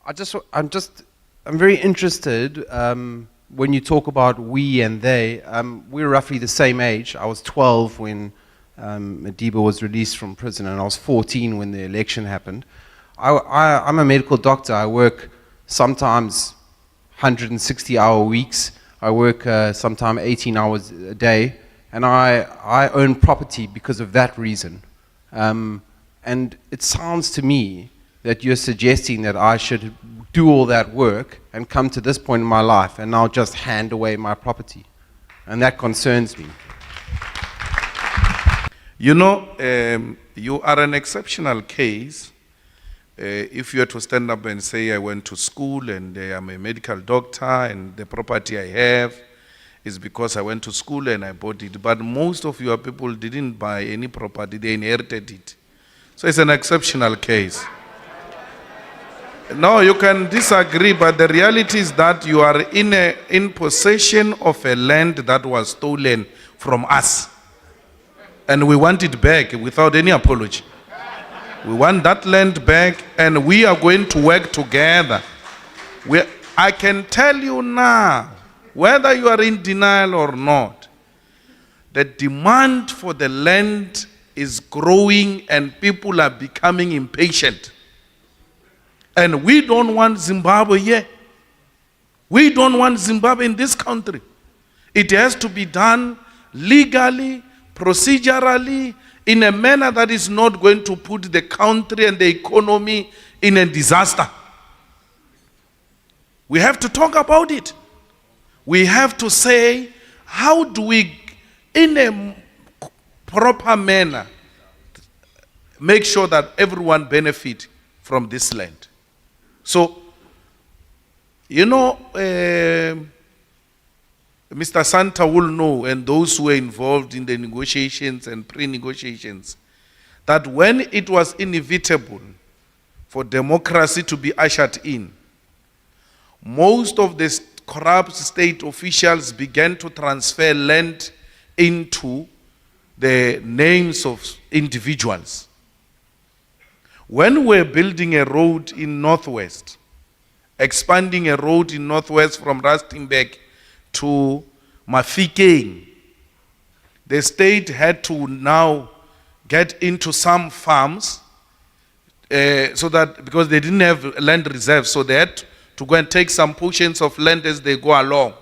I'm very interested when you talk about we and they. We're roughly the same age. I was 12 when Madiba was released from prison, and I was 14 when the election happened. I'm a medical doctor. I work sometimes 160-hour weeks. I work sometimes 18 hours a day, and I own property because of that reason. And it sounds to me that you're suggesting that I should do all that work and come to this point in my life and now just hand away my property. And that concerns me. You know, you are an exceptional case. If you were to stand up and say, I went to school and I'm a medical doctor and the property I have is because I went to school and I bought it. But most of your people didn't buy any property, they inherited it. So it's an exceptional case. No, you can disagree, but the reality is that you are in possession of a land that was stolen from us. And we want it back without any apology. We want that land back, and we are going to work together. I can tell you now, whether you are in denial or not, the demand for the land is growing and people are becoming impatient. And we don't want Zimbabwe here. We don't want Zimbabwe in this country. It has to be done legally, procedurally, in a manner that is not going to put the country and the economy in a disaster. We have to talk about it. We have to say, how do we, in a proper manner, make sure that everyone benefit from this land? So, you know, Mr. Santa will know, and those who were involved in the negotiations and pre-negotiations, that when it was inevitable for democracy to be ushered in, most of the corrupt state officials began to transfer land into the names of individuals. When we're building a road in Northwest, expanding a road in Northwest from Rustenburg to Mafikeng, the state had to now get into some farms so that, because they didn't have land reserves, so they had to go and take some portions of land as they go along.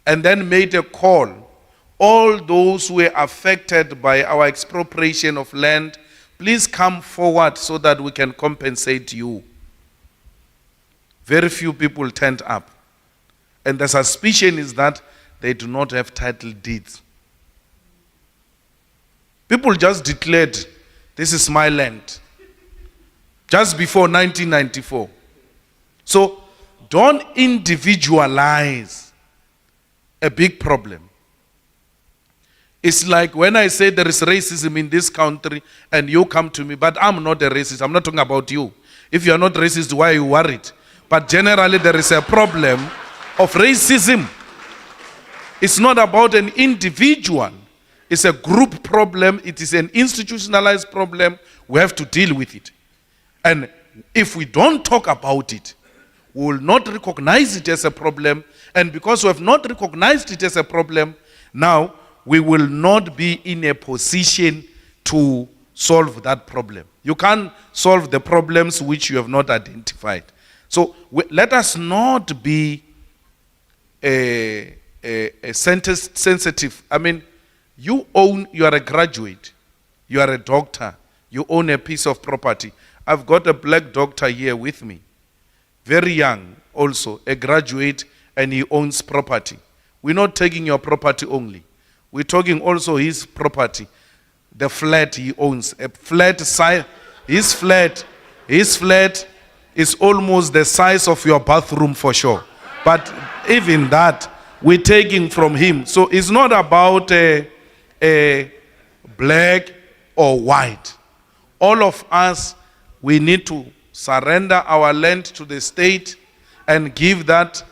And then made a call. All those who were affected by our expropriation of land, please come forward so that we can compensate you. Very few people turned up. And the suspicion is that they do not have title deeds. People just declared, this is my land, just before 1994. So don't individualize a big problem. It's like when I say there is racism in this country and you come to me, but I'm not a racist. I'm not talking about you. If you are not racist, why are you worried? But generally there is a problem of racism. It's not about an individual. It's a group problem. It is an institutionalized problem. We have to deal with it. And if we don't talk about it, we will not recognize it as a problem. And because we have not recognized it as a problem, now we will not be in a position to solve that problem. You can't solve the problems which you have not identified. So let us not be sensitive. I mean, you are a graduate, you are a doctor, you own a piece of property. I've got a black doctor here with me, very young also, a graduate, and he owns property. We're not taking your property only. We're talking also his property, the flat he owns, a flat size. His flat is almost the size of your bathroom for sure. But even that, we're taking from him. So it's not about a black or white. All of us, we need to surrender our land to the state and give that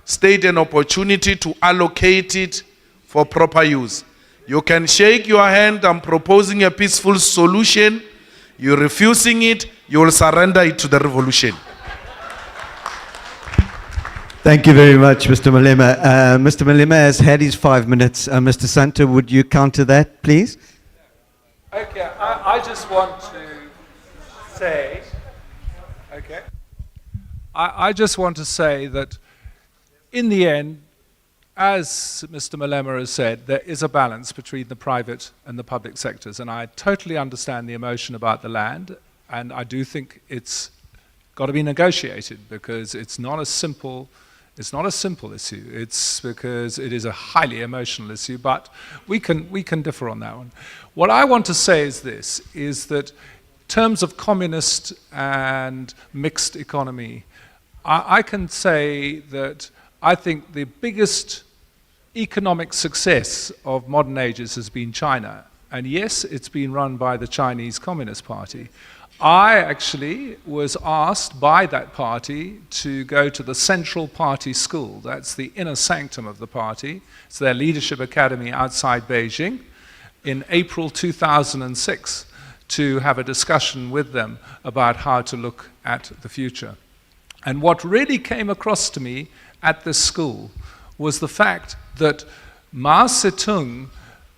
state an opportunity to allocate it for proper use. You can shake your hand, I'm proposing a peaceful solution. You're refusing it, you will surrender it to the revolution. Thank you very much, Mr. Malema. Mr. Malema has had his 5 minutes. Mr. Santa, would you counter that, please? Okay, I just want to say, okay, I just want to say that in the end, as Mr. Malema has said, there is a balance between the private and the public sectors, and I totally understand the emotion about the land, and I do think it's got to be negotiated because it's not a simple issue. It's because it is a highly emotional issue, but we can differ on that one. What I want to say is this, is that in terms of communist and mixed economy, I can say that I think the biggest economic success of modern ages has been China. And yes, it's been run by the Chinese Communist Party. I actually was asked by that party to go to the Central Party School. That's the inner sanctum of the party. It's their leadership academy outside Beijing in April 2006 to have a discussion with them about how to look at the future. And what really came across to me at this school was the fact that Mao Zedong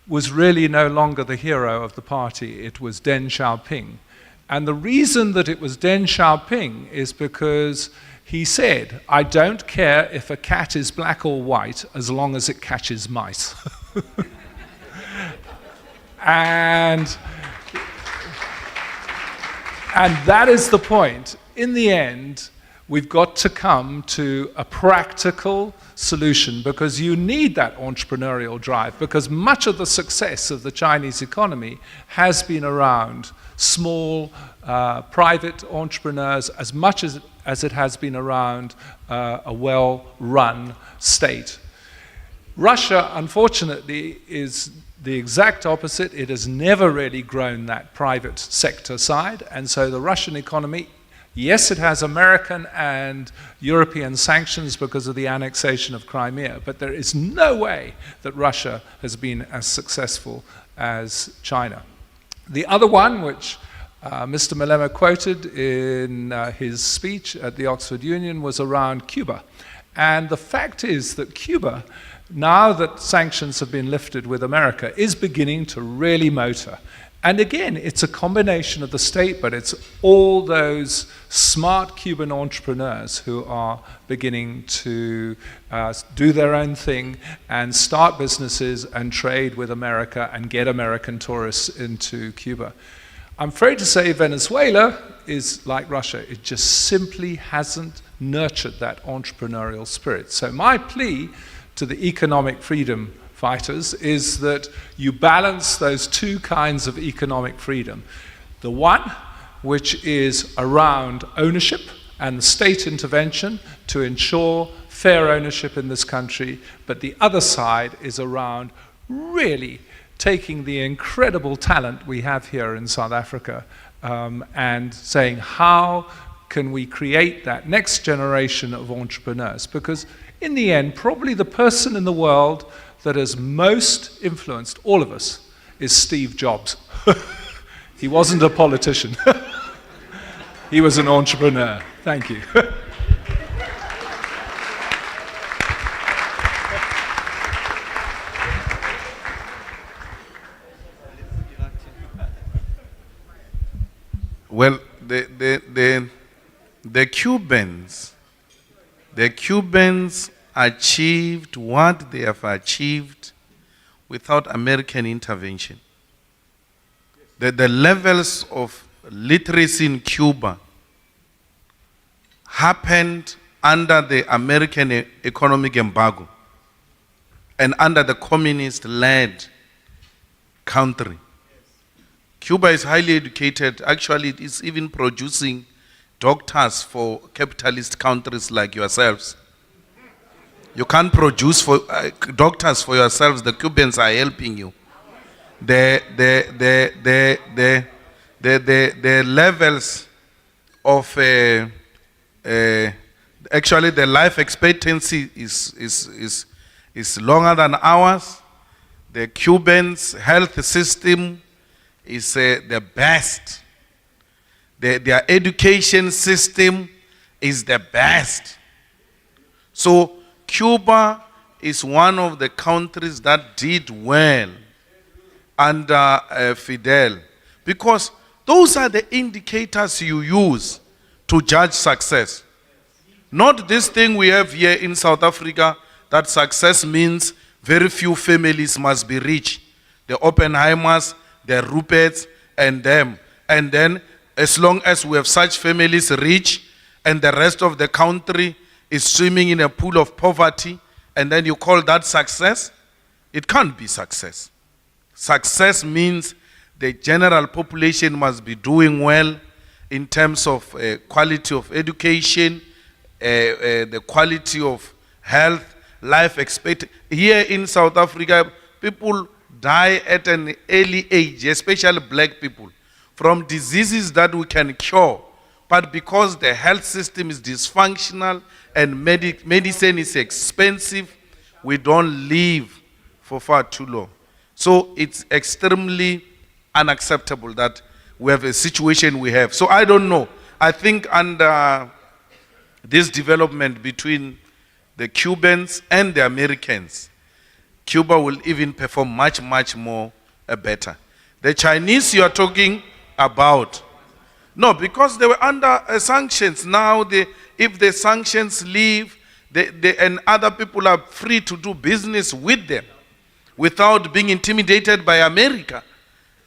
was really no longer the hero of the party. It was Deng Xiaoping. And the reason that it was Deng Xiaoping is because he said, I don't care if a cat is black or white as long as it catches mice. and that is the point. In the end, we've got to come to a practical solution because you need that entrepreneurial drive because much of the success of the Chinese economy has been around small private entrepreneurs as much as it has been around a well-run state. Russia, unfortunately, is the exact opposite. It has never really grown that private sector side, and so the Russian economy, yes, it has American and European sanctions because of the annexation of Crimea, but there is no way that Russia has been as successful as China. The other one, which Mr. Malema quoted in his speech at the Oxford Union, was around Cuba. And the fact is that Cuba, now that sanctions have been lifted with America, is beginning to really motor. And again, it's a combination of the state, but it's all those smart Cuban entrepreneurs who are beginning to do their own thing and start businesses and trade with America and get American tourists into Cuba. I'm afraid to say Venezuela is like Russia. It just simply hasn't nurtured that entrepreneurial spirit. So my plea to the economic freedom fighters is that you balance those two kinds of economic freedom. The one, which is around ownership and state intervention to ensure fair ownership in this country, but the other side is around really taking the incredible talent we have here in South Africa and saying, how can we create that next generation of entrepreneurs? Because in the end, probably the person in the world that has most influenced all of us is Steve Jobs. He wasn't a politician. He was an entrepreneur. Thank you. Well, the Cubans achieved what they have achieved without American intervention. The levels of literacy in Cuba happened under the American economic embargo and under the communist-led country. Cuba is highly educated. Actually, it is even producing doctors for capitalist countries like yourselves. You can't produce for doctors for yourselves. The Cubans are helping you. The levels of actually the life expectancy is longer than ours. The Cubans' health system is the best. Their education system is the best. So Cuba is one of the countries that did well under Fidel, because those are the indicators you use to judge success. Not this thing we have here in South Africa, that success means very few families must be rich. The Oppenheimers, the Ruperts, and them. And then, as long as we have such families rich, and the rest of the country is swimming in a pool of poverty, and then you call that success, it can't be success. Success means the general population must be doing well in terms of quality of education, the quality of health, life expectancy. Here in South Africa, people die at an early age, especially black people, from diseases that we can cure. But because the health system is dysfunctional and medicine is expensive, we don't live for far too long. So it's extremely unacceptable that we have a situation we have. So I don't know. I think under this development between the Cubans and the Americans, Cuba will even perform much, much more better. The Chinese you are talking about, no, because they were under sanctions. Now, if the sanctions leave, and other people are free to do business with them without being intimidated by America,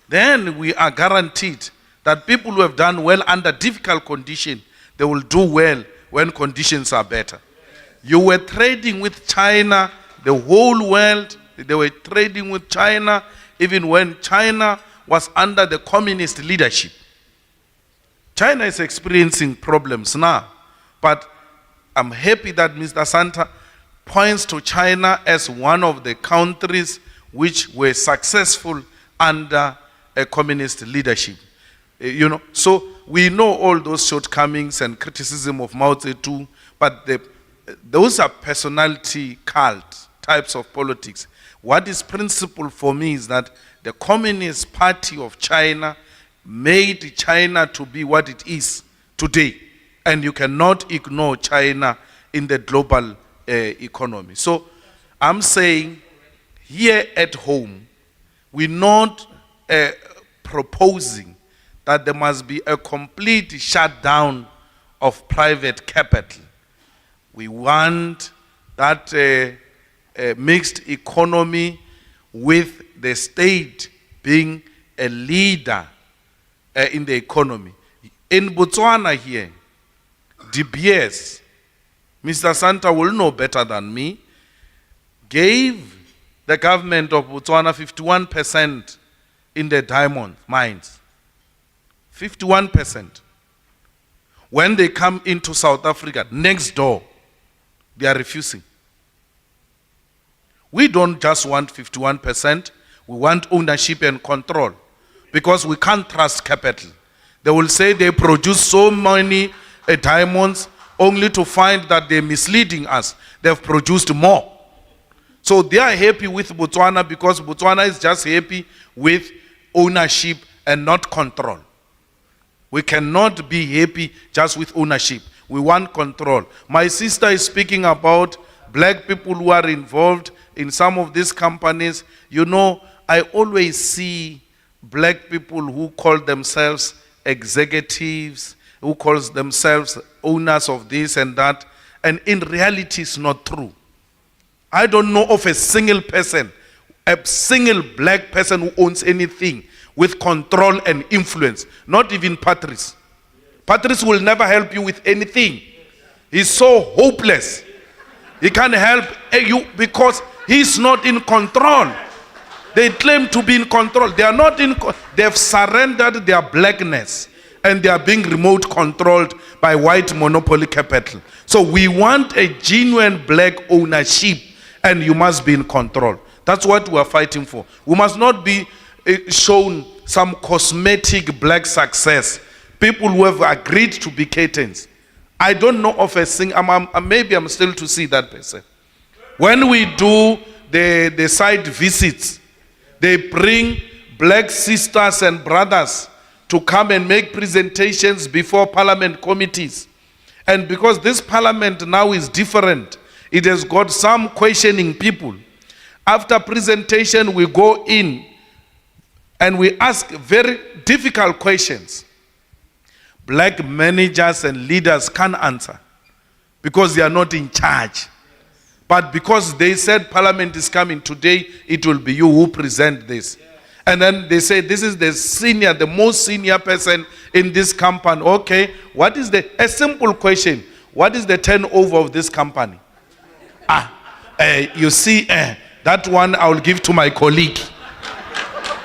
then we are guaranteed that people who have done well under difficult conditions, they will do well when conditions are better. You were trading with China, the whole world, they were trading with China, even when China was under the communist leadership. China is experiencing problems now, but I'm happy that Mr. Santa points to China as one of the countries which were successful under a communist leadership. So we know all those shortcomings and criticism of Mao Zedong, but those are personality cult types of politics. What is principle for me is that the Communist Party of China made China to be what it is today. And you cannot ignore China in the global economy. So I'm saying here at home, we're not proposing that there must be a complete shutdown of private capital. We want that mixed economy with the state being a leader in the economy. In Botswana here, DBS, Mr. Santa will know better than me, gave the government of Botswana 51% in the diamond mines. 51%. When they come into South Africa, next door, they are refusing. We don't just want 51%, we want ownership and control, because we can't trust capital. They will say they produce so many diamonds only to find that they're misleading us. They've produced more. So they are happy with Botswana because Botswana is just happy with ownership and not control. We cannot be happy just with ownership. We want control. My sister is speaking about black people who are involved in some of these companies. I always see black people who call themselves executives, who calls themselves owners of this and that, and in reality it's not true. I don't know of a single person, a single black person who owns anything with control and influence, not even Patrice. Patrice will never help you with anything. He's so hopeless. He can't help you because he's not in control. They claim to be in control. They are not in control. They've surrendered their blackness and they are being remote controlled by white monopoly capital. So we want a genuine black ownership and you must be in control. That's what we are fighting for. We must not be shown some cosmetic black success. People who have agreed to be captains. I don't know of a single, maybe I'm still to see that person. When we do the site visits, they bring black sisters and brothers to come and make presentations before parliament committees. And because this parliament now is different, It has got some questioning people. After presentation, we go in and we ask very difficult questions. Black managers and leaders can't answer because they are not in charge. But because they said Parliament is coming today, it will be you who present this. And then they say, this is the most senior person in this company. Okay, a simple question. What is the turnover of this company? You see, that one I will give to my colleague.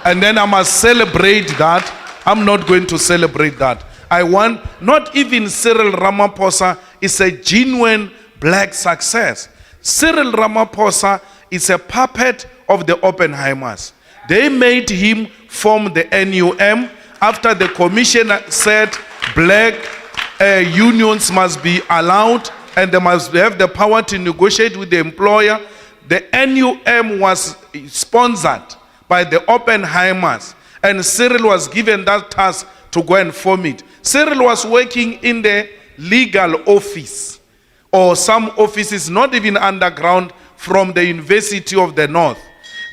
And then I must celebrate that. I'm not going to celebrate that. I want, not even Cyril Ramaphosa is a genuine black success. Cyril Ramaphosa is a puppet of the Oppenheimers. They made him form the NUM after the commissioner said black unions must be allowed and they must have the power to negotiate with the employer. The NUM was sponsored by the Oppenheimers, and Cyril was given that task to go and form it. Cyril was working in the legal office, or some offices not even underground, from the University of the North.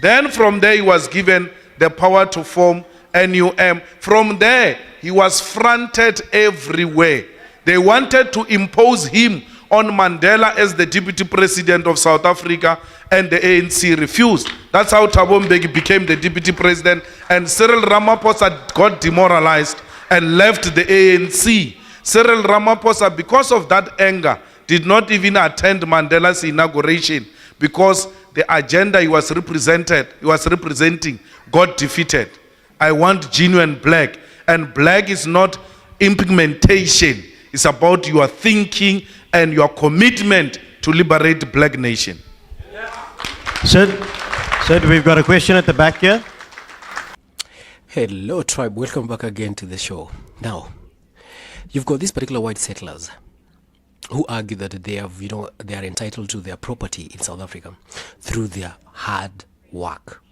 Then from there he was given the power to form NUM. From there he was fronted everywhere. They wanted to impose him on Mandela as the deputy president of South Africa, and the ANC refused. That's how Thabo Mbeki became the deputy president, and Cyril Ramaphosa got demoralized and left the ANC. Cyril Ramaphosa, because of that anger, did not even attend Mandela's inauguration because the agenda he was representing got defeated. I want genuine black, and black is not implementation. It's about your thinking and your commitment to liberate black nation. Sid, we've got a question at the back here. Hello tribe, welcome back again to the show. Now, you've got these particular white settlers who argue that they are entitled to their property in South Africa through their hard work.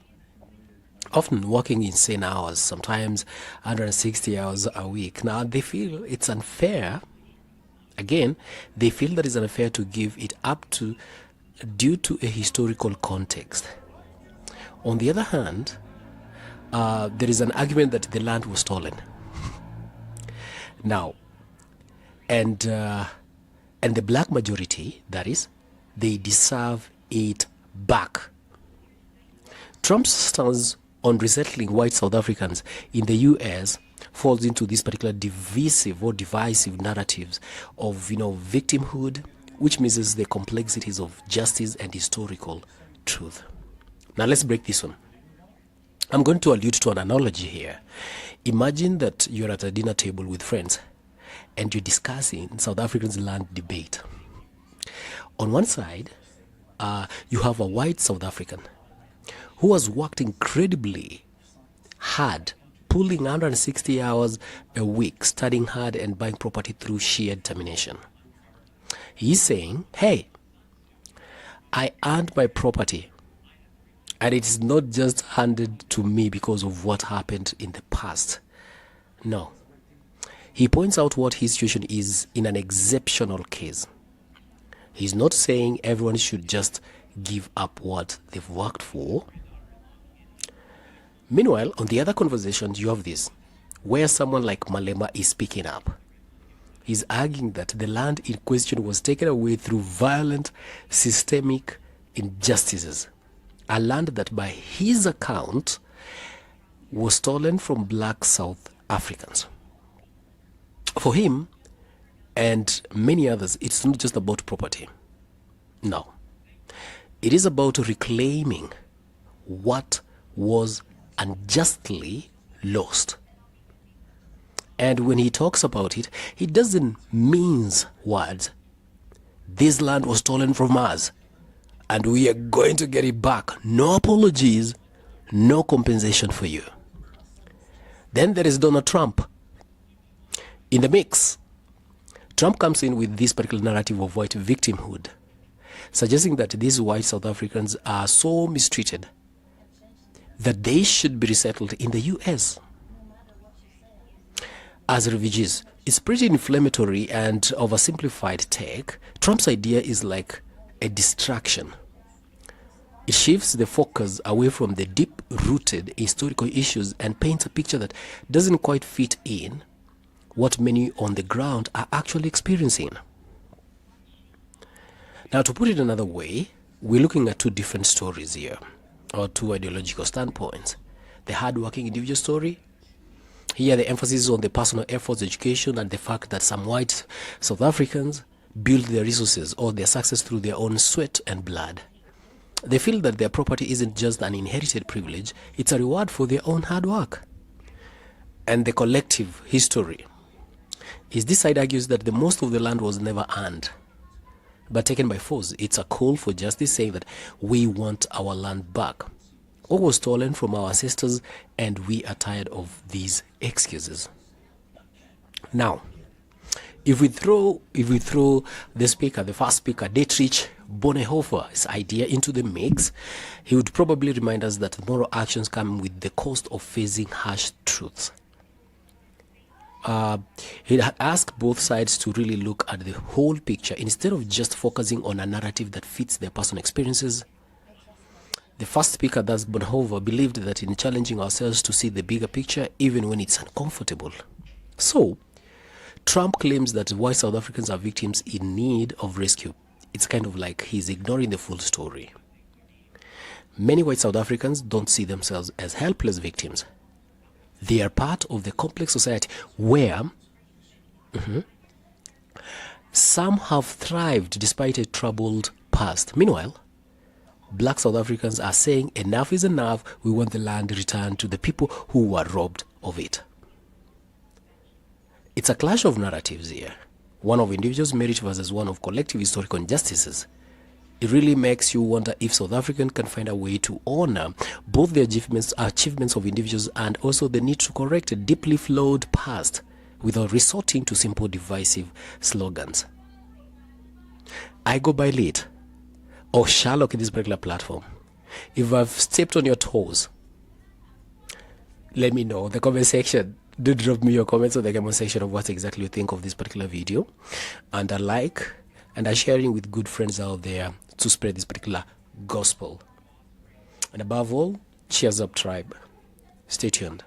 Often working insane hours, sometimes 160 hours a week. Now they feel it's unfair. Again, they feel that it's unfair to give it up to due to a historical context. On the other hand, there is an argument that the land was stolen. Now, and the black majority, that is, they deserve it back. Trump's stance on resettling white South Africans in the US falls into these particular divisive narratives of victimhood, which misses the complexities of justice and historical truth. Now let's break this one. I'm going to allude to an analogy here. Imagine that you're at a dinner table with friends and you're discussing South Africa's land debate. On one side, you have a white South African who has worked incredibly hard, pulling 160 hours a week, studying hard and buying property through sheer determination. He's saying, hey, I earned my property, and it is not just handed to me because of what happened in the past. No. He points out what his situation is in an exceptional case. He's not saying everyone should just give up what they've worked for. Meanwhile, on the other conversations, you have this, where someone like Malema is speaking up. He's arguing that the land in question was taken away through violent, systemic injustices. A land that, by his account, was stolen from black South Africans. For him, and many others, it's not just about property. No. It is about reclaiming what was unjustly lost. And when he talks about it, he doesn't mince words. This land was stolen from us, and we are going to get it back. No apologies, no compensation for you. Then there is Donald Trump. In the mix, Trump comes in with this particular narrative of white victimhood, suggesting that these white South Africans are so mistreated that they should be resettled in the US as refugees. It's pretty inflammatory and oversimplified take. Trump's idea is like a distraction. It shifts the focus away from the deep-rooted historical issues and paints a picture that doesn't quite fit in what many on the ground are actually experiencing. Now, to put it another way, we're looking at two different stories here, or two ideological standpoints. The hard-working individual story. Here, the emphasis is on the personal efforts, education, and the fact that some white South Africans build their resources or their success through their own sweat and blood. They feel that their property isn't just an inherited privilege, it's a reward for their own hard work. And the collective history is this side argues that the most of the land was never earned, but taken by force. It's a call for justice, saying that we want our land back. What was stolen from our ancestors, and we are tired of these excuses. Now, if we throw the first speaker, Dietrich Bonhoeffer's idea into the mix, he would probably remind us that moral actions come with the cost of facing harsh truths. He'd ask both sides to really look at the whole picture instead of just focusing on a narrative that fits their personal experiences. The first speaker, thus Bonhoeffer, believed that in challenging ourselves to see the bigger picture, even when it's uncomfortable. So, Trump claims that white South Africans are victims in need of rescue. It's kind of like he's ignoring the full story. Many white South Africans don't see themselves as helpless victims. They are part of the complex society where some have thrived despite a troubled past. Meanwhile, black South Africans are saying enough is enough, we want the land returned to the people who were robbed of it. It's a clash of narratives here, one of individuals' merit versus one of collective historical injustices. It really makes you wonder if South Africans can find a way to honor both the achievements of individuals and also the need to correct a deeply flawed past without resorting to simple divisive slogans. I go by late or Sherlock in this particular platform. If I've stepped on your toes, let me know in the comment section. Do drop me your comments on the comment section of what exactly you think of this particular video, and a like and a sharing with good friends out there to spread this particular gospel. And above all, cheers up, tribe. Stay tuned.